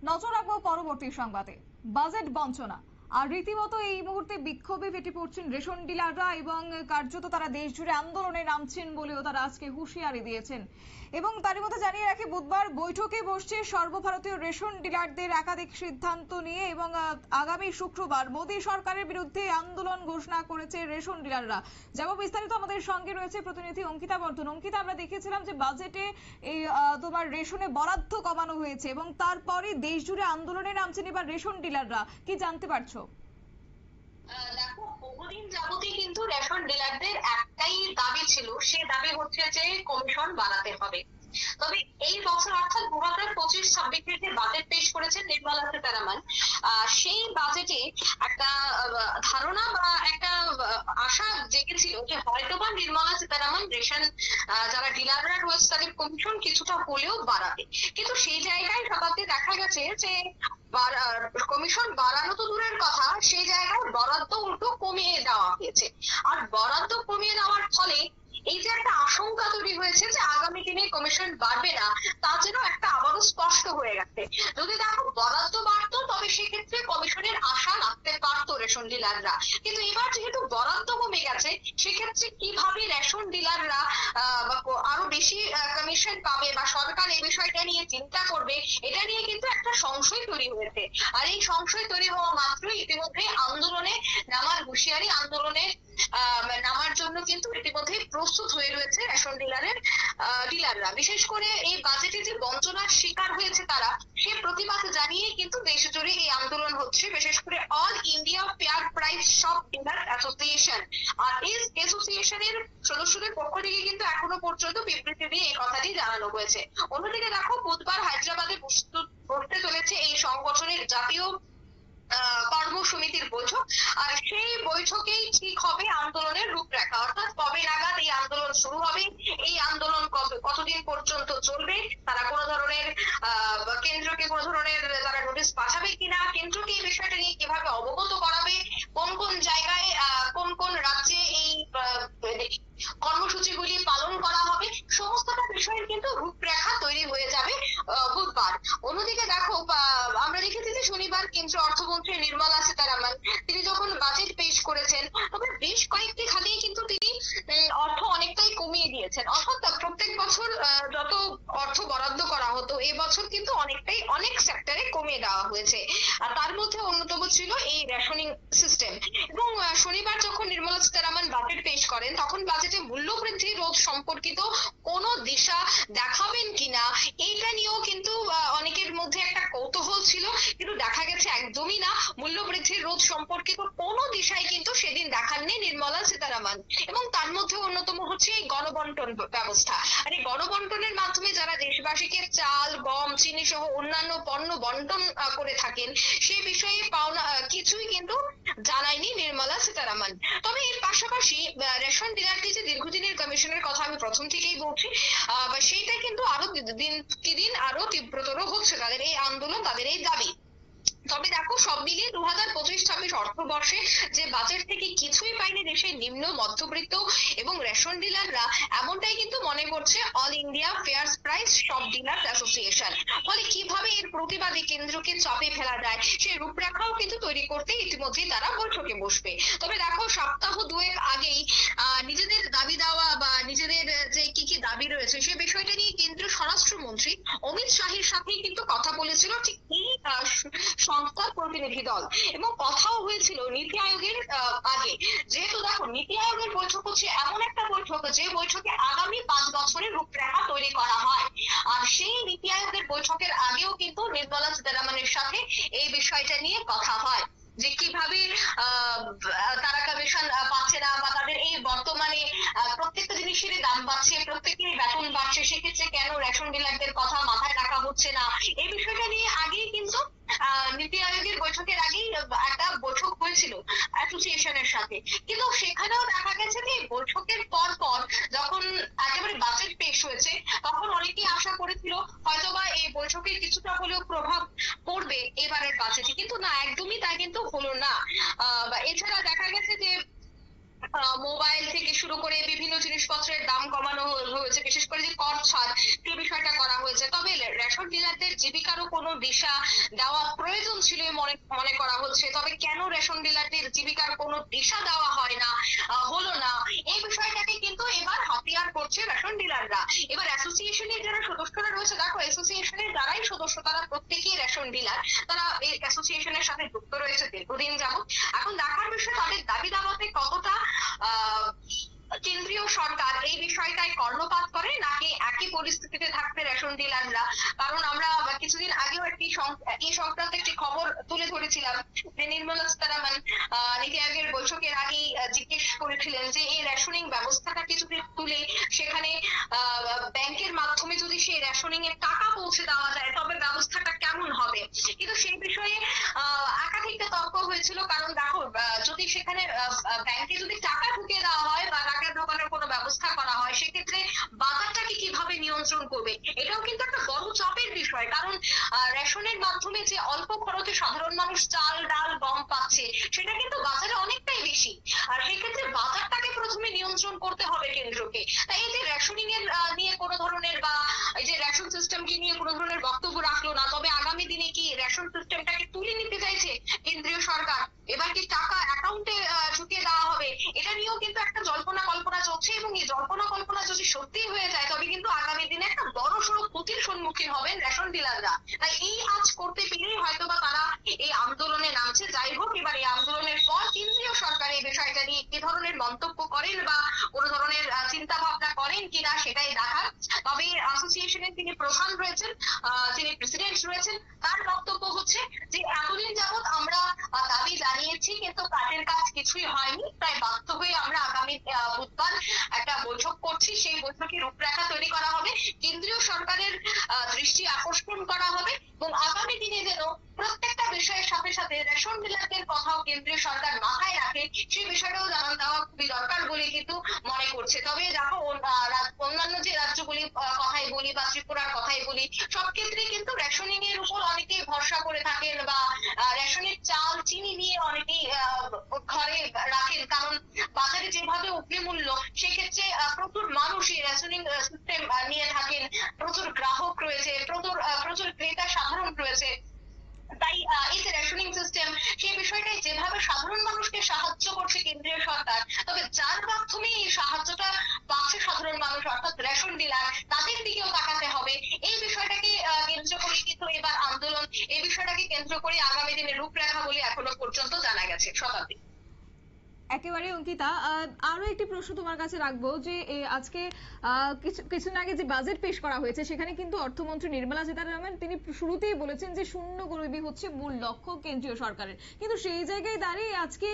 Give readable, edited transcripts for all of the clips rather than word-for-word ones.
নজর রাখবো পরবর্তী সংবাদে। বাজেট বঞ্চনা আর রীতিমতো এই মুহূর্তে বিক্ষোভে ফেটে পড়ছেন রেশন ডিলাররা এবং কার্যত তারা দেশ জুড়ে আন্দোলনে নামছেন বলেও তারা আজকে হুঁশিয়ারি দিয়েছেন। এবং তারই মধ্যে জানিয়ে রাখি, বুধবার বৈঠকে বসছে সর্বভারতীয় রেশন ডিলারদের একাধিক সিদ্ধান্ত নিয়ে এবং আগামী শুক্রবার মোদী সরকারের বিরুদ্ধে আন্দোলন ঘোষণা করেছে রেশন ডিলাররা। যেমন বিস্তারিত আমাদের সঙ্গে রয়েছে প্রতিনিধি অঙ্কিতা বর্ধন। অঙ্কিতা, আমরা দেখেছিলাম যে বাজেটে এই তোমার রেশনে বরাদ্দ কমানো হয়েছে এবং তারপরে দেশ জুড়ে আন্দোলনে নামছেন এবার রেশন ডিলাররা, কি জানতে পারছো? দেখো, বহুদিন যাবতই কিন্তু রেশন ডিলারদের একটাই দাবি ছিল, সে দাবি হচ্ছে যে কমিশন বাড়াতে হবে। তবে এই বছর অর্থাৎ 2025-26 যে বাজেট পেশ করেছেন নির্মলা সীতারামন, সেই বাজেটে একটা ধারণা বা একটা আশা জেগেছিল যে হয়তোবা নির্মলা সীতারামন রেশন যারা ডিলাররা রয়েছে তাদের কমিশন কিছুটা হলেও বাড়াবে। কিন্তু সেই জায়গায় সবাইকে দেখা গেছে যে কমিশন বাড়ানো তো দূরের কথা, সেই জায়গায় বরাদ্দ উল্টো কমিয়ে দেওয়া হয়েছে। আর বরাদ্দ কমিয়ে দেওয়ার ফলে এই যে একটা আশঙ্কা তৈরি হয়েছে যে আগামী দিনে কমিশন বাড়বে না, তা যেন একটা আবারও স্পষ্ট হয়ে গেছে। যদি দেখো বরাদ্দ বাড়তো তবে সেক্ষেত্রে কমিশনের আশা রাখতে পারতো রেশন ডিলাররা, কিন্তু এবার যেহেতু বরাদ্দ কমে গেছে, সেক্ষেত্রে কিভাবে রেশন ডিলাররা আরো বেশি কমিশন পাবে বা সরকার এই বিষয়টা নিয়ে চিন্তা করবে, এটা নিয়ে কিন্তু একটা সংশয় তৈরি হয়েছে। আর এই সংশয় তৈরি হওয়া মাত্রই ইতিমধ্যে আন্দোলনে নামার হুঁশিয়ারি, আন্দোলনে নামার জন্য কিন্তু ইতিমধ্যে প্রস্তুত হয়ে রয়েছে রেশন ডিলাররা। বিশেষ করে এই বাজেটে যে বঞ্চনার শিকার হয়েছে তারা, সে প্রতিবাদ জানিয়ে কিন্তু দেশ জুড়ে এই আন্দোলন হচ্ছে। বিশেষ করে all India fair price shop dealer association, আর এই অ্যাসোসিয়েশনের সদস্যদের পক্ষ থেকে কিন্তু এখনো পর্যন্ত বিবৃতি দিয়ে এই কথাটি জানানো হয়েছে। অন্যদিকে দেখো, বুধবার হায়দ্রাবাদে বসতে চলেছে এই সংগঠনের জাতীয় কর্ম সমিতির বৈঠক। আর সেই বৈঠকেই ঠিক হবে আন্দোলনের রূপরেখা, অর্থাৎ কবে নাগাদ এই আন্দোলন শুরু হবে, এই আন্দোলন কতদিন পর্যন্ত চলবে, তারা কোনো ধরনের কেন্দ্রকে কোনো ধরনের তারা নোটিশ পাঠাবে কিনা, কেন্দ্রকে এই বিষয়টা নিয়ে কিভাবে অবগত করাবে, কোন কোন জায়গায় কোন কোন রাজ্যে এই কর্মসূচিগুলি পালন করা হবে, সমস্তটা বিষয়ের কিন্তু রূপরেখা তৈরি হয়ে যাবে বুধবার। অন্যদিকে দেখো, আমরা দেখেছি যে শনিবার কেন্দ্রীয় অর্থমন্ত্রী নির্মলা সীতারামন তিনি যখন বাজেট পেশ করেছেন, তবে বেশ কয়েকটি খাতেই কিন্তু তিনি অর্থ অনেকটাই কমিয়ে দিয়েছেন। অর্থাৎ প্রত্যেক বছর যত অর্থ বরাদ্দ করা হতো, এবছর কিন্তু অনেকটাই অনেক সেক্টরে কমিয়ে দেওয়া হয়েছে। আর তার মধ্যে অন্যতম ছিল এই রেশনিং সিস্টেম। এবং শনিবার যখন নির্মলা সীতারামন বাজেট পেশ করেন, তখন বাজেটে মূল্য বৃদ্ধি রোধ সম্পর্কিত কোনো দিশা দেখাবেন কিনা, এইটা নিয়েও কিন্তু অনেকের মধ্যে একটা কৌতূহল ছিল। কিন্তু দেখা গেছে একদমই না, মূল্য বৃদ্ধির রোধ সম্পর্কিত কোনো দিশাই কিন্তু সেদিন দেখাননি নির্মলা সীতারামন। এবং তার মধ্যে অন্যতম হচ্ছে এই গণবন্টন ব্যবস্থা। আর এই গণবন্টনের মাধ্যমে যারা দেশবাসীকে চাল, গম, চিনি সহ অন্যান্য পণ্য বন্টন করে থাকেন, সেই বিষয়ে পাওনা কিছুই কিন্তু জানায়নি নির্মলা সীতারামন। তবে এর পাশাপাশি রেশন ডিলারটি যে দীর্ঘদিনের কমিশনের কথা আমি প্রথম থেকেই বলছি, সেইটা কিন্তু আরো দিন কি দিন আরো তীব্রতর হচ্ছে তাদের এই আন্দোলন, তাদের এই দাবি। তবে দেখো, সব মিলিয়ে 2025-26 অর্থবর্ষে যে বাজেট থেকে কিছুই পায়নি দেশের নিম্ন মধ্যবিত্ত এবং রেশন ডিলাররা, এমনটাই কিন্তু মনে করছে all India fair price shop dealer association. ফলে কিভাবে এর প্রতিবাদী কেন্দ্রকে চাপে ফেলা যায়, সেই রূপরেখাও কিন্তু তৈরি করতে ইতিমধ্যেই তারা বৈঠকে বসবে। তবে দেখো, সপ্তাহ দুয়েক আগেই নিজেদের দাবি দেওয়া বা নিজেদের যে কি কি দাবি রয়েছে সে বিষয়টা নিয়ে কেন্দ্রীয় স্বরাষ্ট্রমন্ত্রী অমিত শাহের সাথেই কিন্তু কথা বলেছিল ঠিক এই সংস্থার প্রতিনিধি দল। এবং কথাও হয়েছিল নীতি আয়োগের আগে। যেহেতু দেখো, নীতি আয়োগের বৈঠক হচ্ছে এমন একটা বৈঠক যে বৈঠকে আগামী 5 বছরের রূপরেখা তৈরি করা হয়। আর সেই নীতি আয়োগের বৈঠকের আগেও কিন্তু নির্মলা সীতারামনের সাথে এই বিষয়টা নিয়ে কথা হয় যে কিভাবে তারা কমিশন পাচ্ছে না, বা তাদের এই বর্তমানে প্রত্যেকটা জিনিসেরই দাম বাড়ছে, প্রত্যেকেরই বেতন বাড়ছে, সেক্ষেত্রে কেন রেশন ডিলারদের কথা মাথায় রাখা হচ্ছে না, এই বিষয়টা নিয়ে আগেই কিন্তু নীতি আয়োগের বৈঠকের আগেই একটা বৈঠক হয়েছিল অ্যাসোসিয়েশনের সাথে। কিন্তু সেখানেও দেখা গেছে যে বৈঠকের পর পর যখন একেবারে বাজেট পেশ হয়েছে, তখন অনেকেই আশা করেছিল হয়তোবা এই বৈঠকের কিছুটা হলেও প্রভাব পড়বে এবারের বাজেটে, কিন্তু না, একদমই তা কিন্তু হলো না। এছাড়া দেখা গেছে যে মোবাইল থেকে শুরু করে বিভিন্ন জিনিসপত্রের দাম কমানো হয়েছে, বিশেষ করে যে কর ছাড় সেই বিষয়টা করা হয়েছে। তবে রেশন ডিলারদের জীবিকারও কোনো দিশা দেওয়া প্রয়োজন ছিল মনে মনে করা হচ্ছে। তবে কেন রেশন ডিলারদের জীবিকার কোনো দিশা দেওয়া হয় না, হলো না, এই বিষয়টাকে কিন্তু এবার হাতিয়ার করছে রেশন ডিলাররা। এবার অ্যাসোসিয়েশনের যারা সদস্যরা রয়েছে, দেখো অ্যাসোসিয়েশনের যারাই সদস্য তারা প্রত্যেকেই রেশন ডিলার, তারা এই অ্যাসোসিয়েশনের সাথে যুক্ত রয়েছে দীর্ঘদিন যাবত। এখন দেখার বিষয় তাদের দাবি দাওয়াতে কতটা আহ কেন্দ্রীয় সরকার এই বিষয়টায় কর্ণপাত করে, নাকি একই পরিস্থিতিতে থাকবে রেশন ডিলাররা। কারণ আমরা কিছুদিন আগেও এই সংক্রান্ত একটি খবর তুলে ধরেছিলাম যে নির্মলা সীতারামন নীতি আয়োগের বৈঠকের আগেই জিজ্ঞেস করেছিলেন যে এই রেশনিং ব্যবস্থাটাকে যদি তুলে সেখানে ব্যাংকের মাধ্যমে যদি সেই রেশনিং এর টাকা পৌঁছে দেওয়া যায় তবে ব্যবস্থাটা কেমন হবে। কিন্তু সেই বিষয়ে একাধিক তর্ক হয়েছিল। কারণ দেখো, যদি সেখানে ব্যাংকে যদি টাকা ঢুকিয়ে দেওয়া হয় বা টাকা ঢোকানোর কোনো ব্যবস্থা করা হয়, সেক্ষেত্রে বাজারটাকে কিভাবে নিয়ন্ত্রণ করবে, এটাও কিন্তু একটা বড় চাপের বিষয়। কারণ রেশনের মাধ্যমে যে অল্প খরচে সাধারণ মানুষ চাল ডাল গম পাচ্ছে, সেটা কিন্তু বাজারে অনেকটাই বেশি। আর সেক্ষেত্রে বাজারটাকে প্রথমে নিয়ন্ত্রণ করতে হবে কেন্দ্রকে। তাই এই যে রেশনিং এর নিয়ে কোনো ধরনের বা এই যে রেশন সিস্টেমকে নিয়ে কোনো ধরনের বক্তব্য রাখলো না, তবে আগামী দিনে কি রেশন সিস্টেমটাকে তুলে নিতে চাইছে কেন্দ্রীয় সরকার? এবার কি টাকা অ্যাকাউন্টে ঢুকিয়ে দেওয়া হবে, এটা নিয়েও কিন্তু একটা জল্পনা কল্পনা চলছে। এবং এই জল্পনা কল্পনা যদি সত্যি হয়ে যায় তবে কিন্তু আগামী দিনে একটা বড় সড়ো ক্ষতির সম্মুখীন হবেন রেশন ডিলাররা। তাই এই আজ করতে পেরেই হয়তো বা তারা এই আন্দোলনে নামছে। যাই হোক, এবার এই আন্দোলনের পর কেন্দ্রীয় সরকার এই বিষয়টা নিয়ে কি ধরনের মন্তব্য করেন বা কোনো ধরনের চিন্তা ভাবনা করেন কিনা সেটাই দেখার। তবে অ্যাসোসিয়েশনের তিনি প্রধান রয়েছেন, তিনি প্রেসিডেন্ট রয়েছেন, তার বক্তব্য হচ্ছে যে এতদিন যাবত আমরা দাবি জানিয়েছি কিন্তু কাজের কাজ কিছুই হয়নি, তাই বাধ্য হয়ে আমরা আগামী বুধবার একটা বৈঠক করছি। সেই বৈঠকে রূপরেখা তৈরি করা হবে, কেন্দ্রীয় সরকারের দৃষ্টি আকর্ষণ করা হবে এবং আগামী দিনে যেন প্রত্যেকটা বিষয়ের সাথে সাথে রেশন ডিলারদের কথাও কেন্দ্রীয় সরকার মাথায় রাখে, সেই বিষয়টাও জানান দেওয়া খুবই দরকার বলে কিন্তু মনে করছে। তবে দেখো, অন্যান্য যে রাজ্যগুলি কথাই বলি বা ত্রিপুরার কথাই বলি, সব ক্ষেত্রেই কিন্তু রেশনিং এর উপর অনেকেই ভরসা করে থাকেন বা রেশনের চাল চিনি নিয়ে অনেকেই ঘরে রাখেন। কারণ বাজারে যেভাবে অগ্নিমূল্য, সেক্ষেত্রে প্রচুর মানুষ এই রেশনিং সিস্টেম নিয়ে থাকেন, প্রচুর গ্রাহক রয়েছে, প্রচুর ক্রেতা সাধারণ রয়েছে। তাই এই যে রেশনিং সিস্টেম, সেই বিষয়টাই যেভাবে সাধারণ মানুষকে সাহায্য করছে কেন্দ্রীয় সরকার, তবে যার মাধ্যমে এই সাহায্যটা পাচ্ছে সাধারণ মানুষ অর্থাৎ রেশন ডিলার, তাদের দিকেও তাকাতে হবে। এই বিষয়টাকে কেন্দ্র করে কিন্তু এবার আন্দোলন, এই বিষয়টাকে কেন্দ্র করে আগামী দিনে রূপরেখা বলে এখনো পর্যন্ত জানা গেছে। শতাব্দী। একেবারে অঙ্কিতা, আরো একটি প্রশ্ন তোমার কাছে রাখবো যে আজকে কিছুদিন আগে যে বাজেট পেশ করা হয়েছে সেখানে কিন্তু অর্থমন্ত্রী নির্মলা সীতারামন তিনি শুরুতেই বলেছেন যে শূন্য গরিবি হচ্ছে মূল লক্ষ্য কেন্দ্রীয় সরকারের। কিন্তু সেই জায়গায় দাঁড়িয়ে আজকে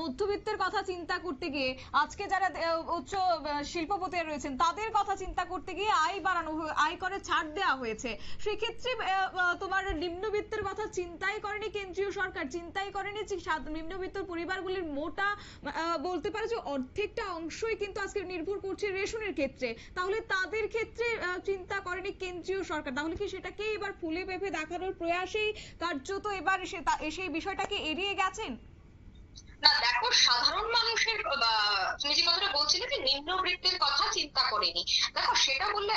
মধ্যবিত্তের কথা চিন্তা করতে গিয়ে, আজকে যারা উচ্চ শিল্পপতি রয়েছেন তাদের কথা চিন্তা করতে গিয়ে আয় করে ছাড় দেওয়া হয়েছে। সেক্ষেত্রে তোমার নিম্নবিত্তের কথা চিন্তাই করেনি কেন্দ্রীয় সরকার, চিন্তাই করেনি যে নিম্নবিত্ত পরিবারগুলির মোটা বলতে পারে যে অর্ধেকটা অংশই কিন্তু আজকে নির্ভর করছে রেশনের ক্ষেত্রে। তাহলে তাদের ক্ষেত্রে চিন্তা করেনি কেন্দ্রীয় সরকার, তাহলে কি সেটাকে এবার ফুলে ফেঁপে দেখানোর প্রয়াসেই কার্যত এবার সেই বিষয়টাকে এড়িয়ে গেছেন? না দেখো, সাধারণ মানুষের তুমি যে কথাটা বলছিলে যে নিম্নবৃত্তের কথা চিন্তা করেনি, দেখো সেটা বললে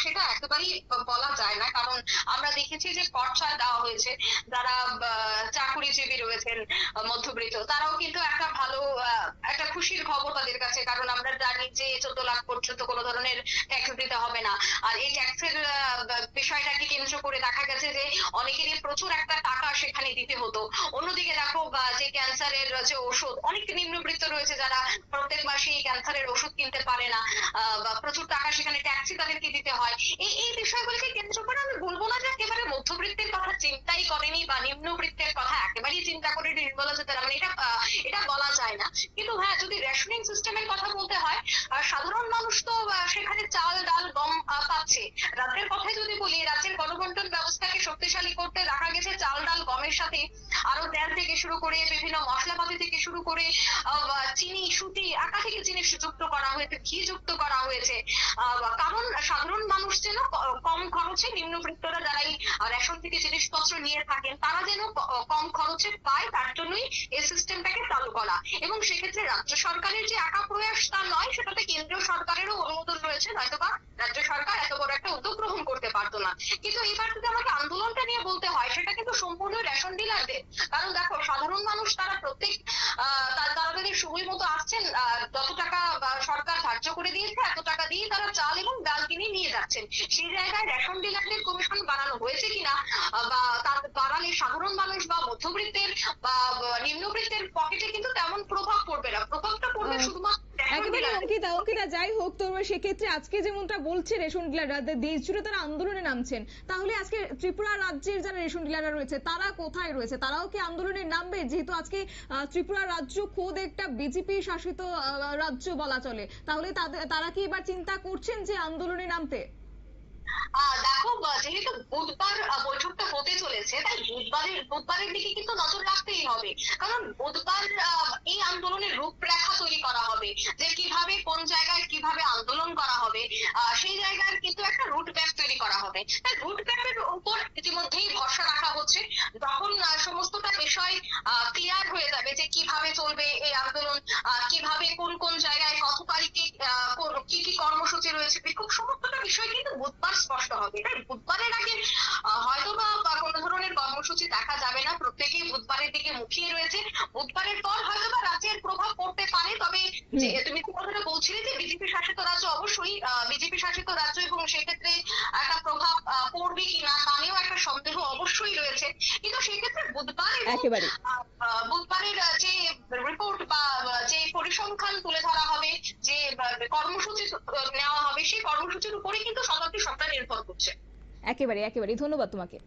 সেটা একেবারেই বলা যায় না। কারণ আমরা দেখেছি যে কর ছাড় দেওয়া হয়েছে, যারা চাকুরিজীবী রয়েছেন মধ্যবিত্ত, তারাও কিন্তু একটা ভালো একটা খুশির খবর তাদের কাছে। কারণ আমরা জানি যে 14 লাখ পর্যন্ত কোনো ধরনের ট্যাক্স দিতে হবে না। আর এই ট্যাক্সের বিষয়টাকে কেন্দ্র করে দেখা গেছে যে অনেকেরই প্রচুর একটা টাকা সেখানে দিতে হতো। অন্যদিকে দেখো, যে ক্যান্সারের যে ওষুধ, অনেক নিম্নবিত্ত রয়েছে যারা প্রত্যেক মাসে এই ক্যান্সারের ওষুধ কিনতে পারে না, বা প্রচুর টাকা সেখানে ট্যাক্সই তাদেরকে দিতে হয়। এই বিষয়গুলিকে কেন্দ্র করে আমি বলবো না যে একেবারে মধ্যবিত্তের কথা চিন্তাই করেনি বা নিম্নবিত্তের কথা একেবারেই চিন্তা করে নির্মলা সীতারামন, এটা বলা যায় না। কিন্তু হ্যাঁ, যদি রেশনিং সিস্টেমের কথা বলতে হয়, সাধারণ মানুষ তো সেখানে চাল ডাল গম পাচ্ছে। রাজ্যের কথাই যদি বলি, রাজ্যের গণবন্টন ব্যবস্থাকে শক্তিশালী করতে দেখা গেছে চাল ডাল গমের সাথে আরো তেল থেকে শুরু করে বিভিন্ন মশলাপাতি থেকে শুরু শুরু করে চিনি, সুতি, একাধিক জিনিস যুক্ত করা হয়েছে, ঘি যুক্ত করা হয়েছে, কারণ সাধারণ মানুষ যেন কম খরচে, নিম্নবিত্তরা যারাই রেশন থেকে জিনিসপত্র নিয়ে থাকেন তারা যেন কম খরচে পায়, তার জন্যই এই সিস্টেমটাকে চালু করা। এবং সেক্ষেত্রে রাজ্য সরকারের যে একা প্রয়াস তা নয়, সেটাতে কেন্দ্রীয় সরকারেরও অনুমোদন রয়েছে, নয়তোবা রাজ্য সরকার এত বড় একটা উদ্যোগ গ্রহণ করতে পারতো না। কিন্তু এবার যদি আমাকে আন্দোলনটা নিয়ে বলতে হয়, সেটা কিন্তু সম্পূর্ণ রেশন ডিলারদের। কারণ দেখো, সাধারণ মানুষ তারা প্রত্যেক তাদের সময় মতো আসছেন, যত টাকা সরকার ধার্য করে দিয়েছে এত টাকা দিয়ে তারা চাল এবং ডাল কিনে নিয়ে যাচ্ছেন। সেই জায়গায় রেশন ডিলারদের কমিশন বাড়ানো হয়েছে কিনা, বা তার বাড়ালে সাধারণ মানুষ বা মধ্যবিত্তের বা নিম্নবিত্তের পকেটে কিন্তু তেমন প্রভাব পড়বে না, প্রভাবটা পড়বে শুধুমাত্র একেবারে অঙ্কিতা যাই হোক, তো সেক্ষেত্রে আজকে যেমনটা বলছে রেশন ডিলাররা দেশ জুড়ে তারা আন্দোলনে নামছেন, তাহলে আজকে ত্রিপুরা রাজ্যের যারা রেশন ডিলাররা রয়েছে তারা কোথায় রয়েছে? তারাও কি আন্দোলনে নামবে? যেহেতু আজকে ত্রিপুরা রাজ্য খোদ একটা বিজেপি শাসিত রাজ্য বলা চলে, তাহলে তারা কি এবার চিন্তা করছেন যে আন্দোলনে নামতে? দেখো, যেহেতু বুধবার বৈঠকটা হতে চলেছে, তাই বুধবারের দিকে কিন্তু নজর রাখতেই হবে। কারণ বুধবার এই আন্দোলনের রূপরেখা তৈরি করা হবে, যে কিভাবে কোন জায়গায় কিভাবে আন্দোলন করা হবে, সেই জায়গার কিন্তু একটা রুট ম্যাপ তৈরি করা হবে। তাই রুট ম্যাপের উপর ইতিমধ্যেই ভরসা রাখা হচ্ছে। যখন সমস্তটা বিষয় ক্লিয়ার হয়ে যাবে যে কিভাবে চলবে এই আন্দোলন, কিভাবে কোন কোন জায়গায় কত তারিখে কি কি কর্মসূচি রয়েছে, বিক্ষোভ, সমস্তটা বিষয় কিন্তু বুধবার স্পষ্ট হবে। তাই বুধবারের আগে হয়তো বা কোনো ধরনের কর্মসূচি দেখা যাবে না, প্রত্যেকেই বুধবারের দিকে মুখিয়ে রয়েছে। বুধবারের পর হয়তো বা রাজ্যের প্রভাব পড়তে পারে, তবে তুমি যে কথাটা বলছিলে যে বিজেপি শাসিত রাজ্য, অবশ্যই বিজেপি শাসিত রাজ্য, এবং সেক্ষেত্রে একটা প্রভাব পড়বে কিনা তা নিয়েও একটা সন্দেহ অবশ্যই রয়েছে। কিন্তু সেক্ষেত্রে বুধবারের যে রিপোর্ট বা যে পরিসংখ্যান তুলে ধরা হবে, যে কর্মসূচি নেওয়া হবে, সেই কর্মসূচির উপরে কিন্তু সবটা নির্ভর করছে। একেবারে ধন্যবাদ তোমাকে।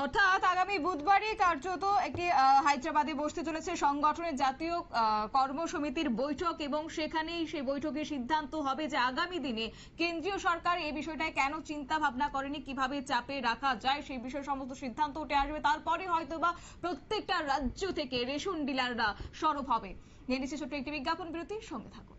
অর্থাৎ আগামী বুধবারই কার্যত একটি হায়দ্রাবাদে বসতে চলেছে সংগঠনের জাতীয় কর্মসমিতির বৈঠক, এবং সেখানেই সেই বৈঠকে সিদ্ধান্ত হবে যে আগামী দিনে কেন্দ্রীয় সরকার এই বিষয়টায় কেন চিন্তা ভাবনা করেনি, কিভাবে চাপে রাখা যায়, সেই বিষয়ে সমস্ত সিদ্ধান্ত উঠে আসবে। তারপরে হয়তোবা প্রত্যেকটা রাজ্য থেকে রেশন ডিলাররা সরব হবে। নিয়ে নিচ্ছে ছোট্ট একটি বিজ্ঞাপন বিরতির সঙ্গে থাকুন।